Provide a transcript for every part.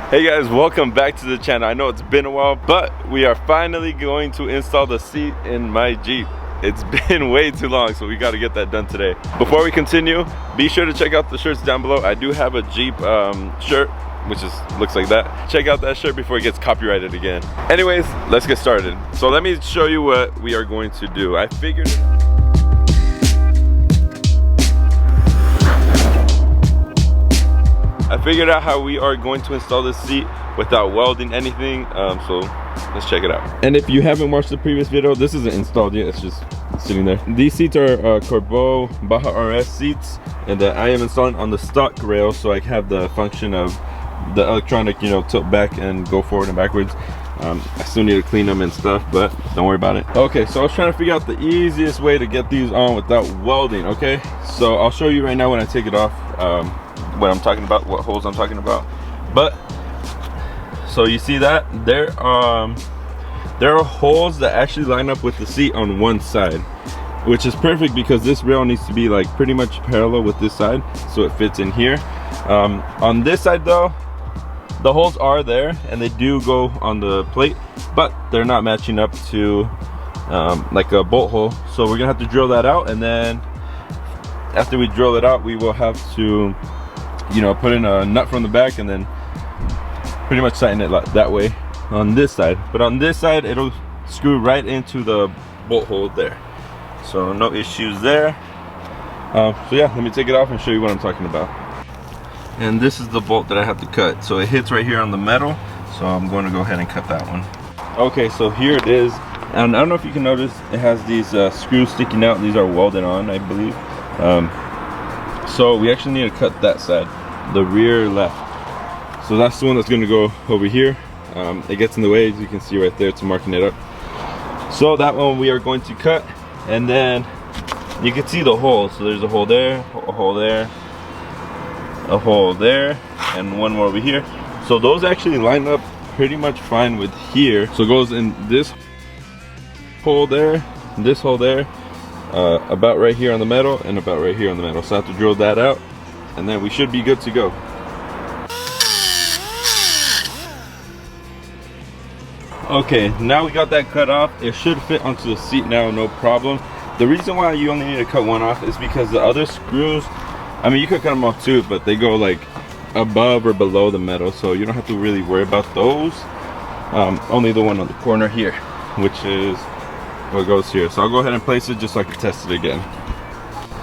Hey guys, welcome back to the channel. I know it's been a while, but we are finally going to install the seat in my Jeep. It's been way too long, so we got to get that done today. Before we continue, be sure to check out the shirts down below. I do have a Jeep shirt, which looks like that. Check out that shirt before it gets copyrighted again. Anyways, let's get started. So let me show you what we are going to do. I figured out how we are going to install this seat without welding anything, so let's check it out. And if you haven't watched the previous video, this isn't installed yet, it's just sitting there. These seats are Corbeau Baja Rs Seats, and I am installing on the stock rail, so I have the function of the electronic, tilt back and go forward and backwards. I still need to clean them and stuff, but don't worry about it. Okay, so I was trying to figure out the easiest way to get these on without welding. Okay, so I'll show you right now when I take it off what I'm talking about, what holes I'm talking about. But so you see that there are holes that actually line up with the seat on one side, which is perfect because this rail needs to be like pretty much parallel with this side, so it fits in here. On this side though, the holes are there and they do go on the plate, but they're not matching up to like a bolt hole, so we're gonna have to drill that out, and then after we drill it out we will have to put in a nut from the back and then pretty much tighten it that way on this side. But on this side it'll screw right into the bolt hole there, so no issues there. So yeah, let me take it off and show you what I'm talking about. And this is the bolt that I have to cut, so it hits right here on the metal, so I'm going to go ahead and cut that one. Okay, so here it is, and I don't know if you can notice it has these screws sticking out. These are welded on, I believe. So we actually need to cut that side, the rear left. So that's the one that's going to go over here. It gets in the way, as you can see right there, it's marking it up. So that one we are going to cut, and then you can see the holes. So there's a hole there, a hole there, a hole there, and one more over here. So those actually line up pretty much fine with here. So it goes in this hole there, this hole there, about right here on the metal, and about right here on the metal. So I have to drill that out, and then we should be good to go. Okay, now we got that cut off. It should fit onto the seat now, no problem. The reason why you only need to cut one off is because the other screws, I mean, you could cut them off too, but they go like above or below the metal, so you don't have to really worry about those. Only the one on the corner here, which is what goes here. So I'll go ahead and place it just so I can test it again.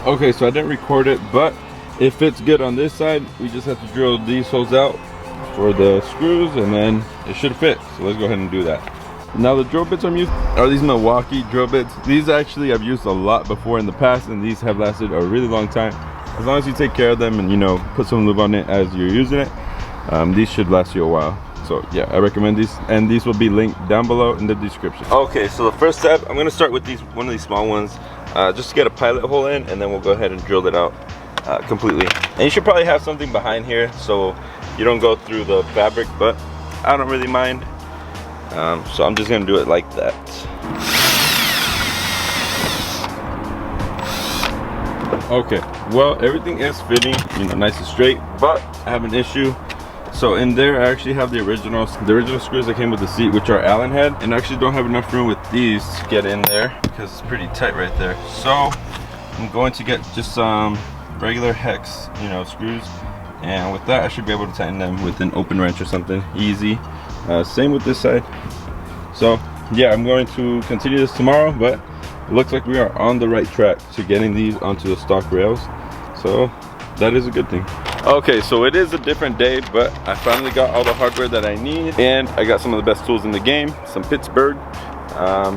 Okay, so I didn't record it, but it fits good on this side. We just have to drill these holes out for the screws, and then it should fit. So let's go ahead and do that. Now the drill bits I'm using are these Milwaukee drill bits. These actually I've used a lot before in the past, and these have lasted a really long time. As long as you take care of them and put some lube on it as you're using it, these should last you a while. So yeah, I recommend these, and these will be linked down below in the description. Okay, so the first step, I'm gonna start with one of these small ones, just to get a pilot hole in, and then we'll go ahead and drill it out completely. And you should probably have something behind here so you don't go through the fabric, but I don't really mind. So I'm just gonna do it like that. Okay, well, everything is fitting, nice and straight, but I have an issue. So in there I actually have the original screws that came with the seat, which are Allen head, and I actually don't have enough room with these to get in there because it's pretty tight right there. So I'm going to get just some regular hex screws, and with that I should be able to tighten them with an open wrench or something easy. Same with this side. So yeah, I'm going to continue this tomorrow, but it looks like we are on the right track to getting these onto the stock rails, so that is a good thing. Okay, so it is a different day, but I finally got all the hardware that I need, and I got some of the best tools in the game, some Pittsburgh.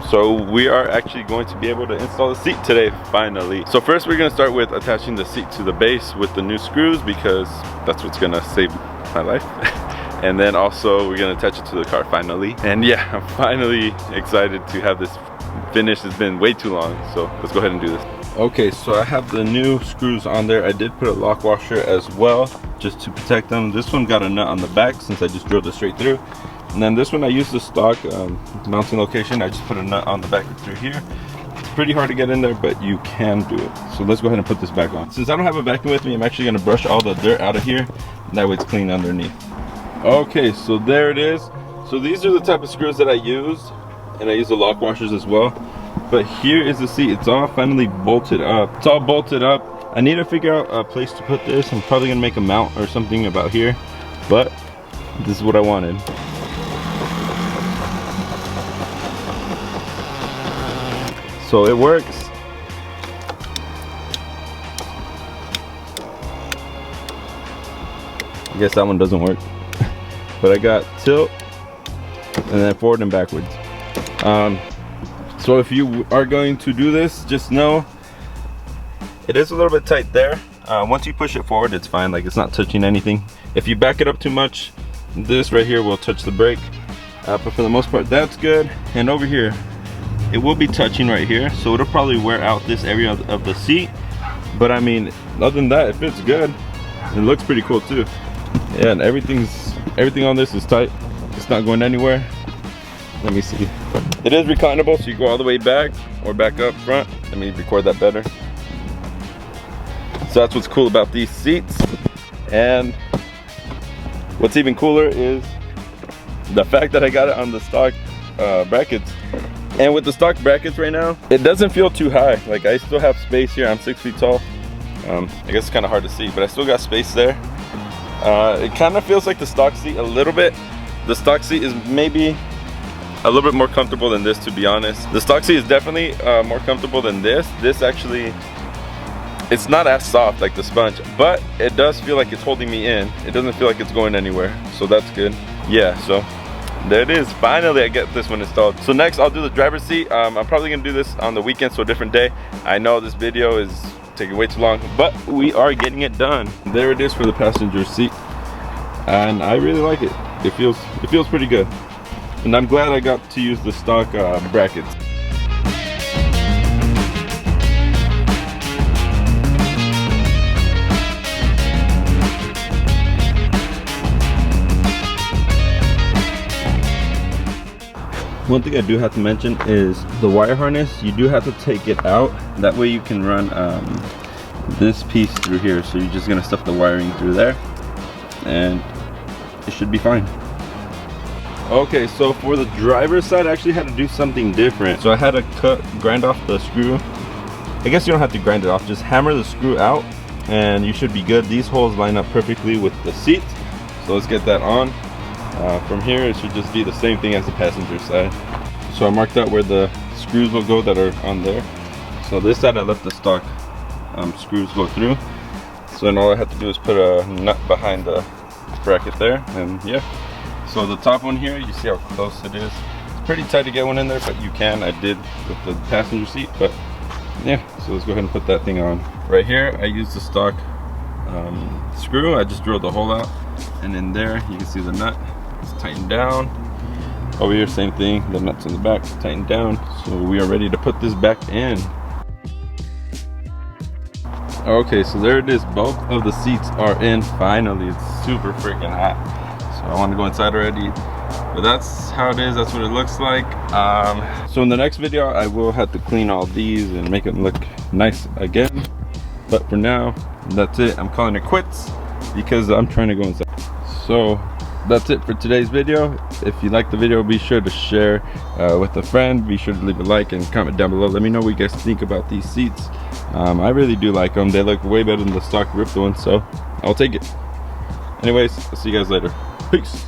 So we are actually going to be able to install the seat today, finally. So first we're going to start with attaching the seat to the base with the new screws, because that's what's going to save my life. And then also we're going to attach it to the car finally. And yeah, I'm finally excited to have this finished. It's been way too long, so let's go ahead and do this. Okay, so I have the new screws on there. I did put a lock washer as well, just to protect them. This one got a nut on the back since I just drilled it straight through. And then this one I used the stock mounting location. I just put a nut on the back through here. It's pretty hard to get in there, but you can do it. So let's go ahead and put this back on. Since I don't have a vacuum with me, I'm actually going to brush all the dirt out of here, and that way it's clean underneath. Okay, so there it is. So these are the type of screws that I used, and I use the lock washers as well. But here is the seat. It's all finally bolted up. It's all bolted up. I need to figure out a place to put this. I'm probably gonna make a mount or something about here, but this is what I wanted. So it works. I guess that one doesn't work. But I got tilt and then forward and backwards. So if you are going to do this, just know it is a little bit tight there. Once you push it forward, it's fine, like it's not touching anything. If you back it up too much, this right here will touch the brake. But for the most part, that's good. And over here, it will be touching right here, so it'll probably wear out this area of the seat. But I mean, other than that, it fits good. It looks pretty cool too. Yeah, and everything on this is tight. It's not going anywhere. Let me see. It is reclinable, so you go all the way back or back up front. Let me record that better. So that's what's cool about these seats. And what's even cooler is the fact that I got it on the stock brackets. And with the stock brackets right now, it doesn't feel too high. Like I still have space here. I'm 6 feet tall. I guess it's kind of hard to see, but I still got space there. It kind of feels like the stock seat a little bit. The stock seat is maybe a little bit more comfortable than this, to be honest. The stock seat is definitely more comfortable than this. This actually, it's not as soft like the sponge, but it does feel like it's holding me in. It doesn't feel like it's going anywhere, so that's good. Yeah, so there it is. Finally, I get this one installed. So next, I'll do the driver's seat. I'm probably gonna do this on the weekend, so a different day. I know this video is taking way too long, but we are getting it done. There it is for the passenger seat, and I really like it. It feels pretty good, and I'm glad I got to use the stock brackets. One thing I do have to mention is the wire harness. You do have to take it out. That way you can run this piece through here. So you're just gonna stuff the wiring through there and it should be fine. Okay, so for the driver's side, I actually had to do something different. So I had to grind off the screw. I guess you don't have to grind it off, just hammer the screw out and you should be good. These holes line up perfectly with the seat. So let's get that on. From here, it should just be the same thing as the passenger side. So I marked out where the screws will go that are on there. So this side I let the stock screws go through. So then all I have to do is put a nut behind the bracket there, and yeah. So the top one here, you see how close it is. It's pretty tight to get one in there, but you can. I did with the passenger seat, but yeah. So let's go ahead and put that thing on. Right here, I used the stock screw. I just drilled the hole out, and in there you can see the nut. It's tightened down. Over here, same thing. The nuts in the back tightened down. So we are ready to put this back in. Okay, so there it is. Both of the seats are in finally. It's super freaking hot. So I want to go inside already. But that's how it is. That's what it looks like. So in the next video, I will have to clean all these and make it look nice again. But for now, that's it. I'm calling it quits because I'm trying to go inside. So that's it for today's video. If you like the video, be sure to share with a friend. Be sure to leave a like and comment down below. Let me know what you guys think about these seats. I really do like them. They look way better than the stock ripped ones, so I'll take it. Anyways, I'll see you guys later. Peace.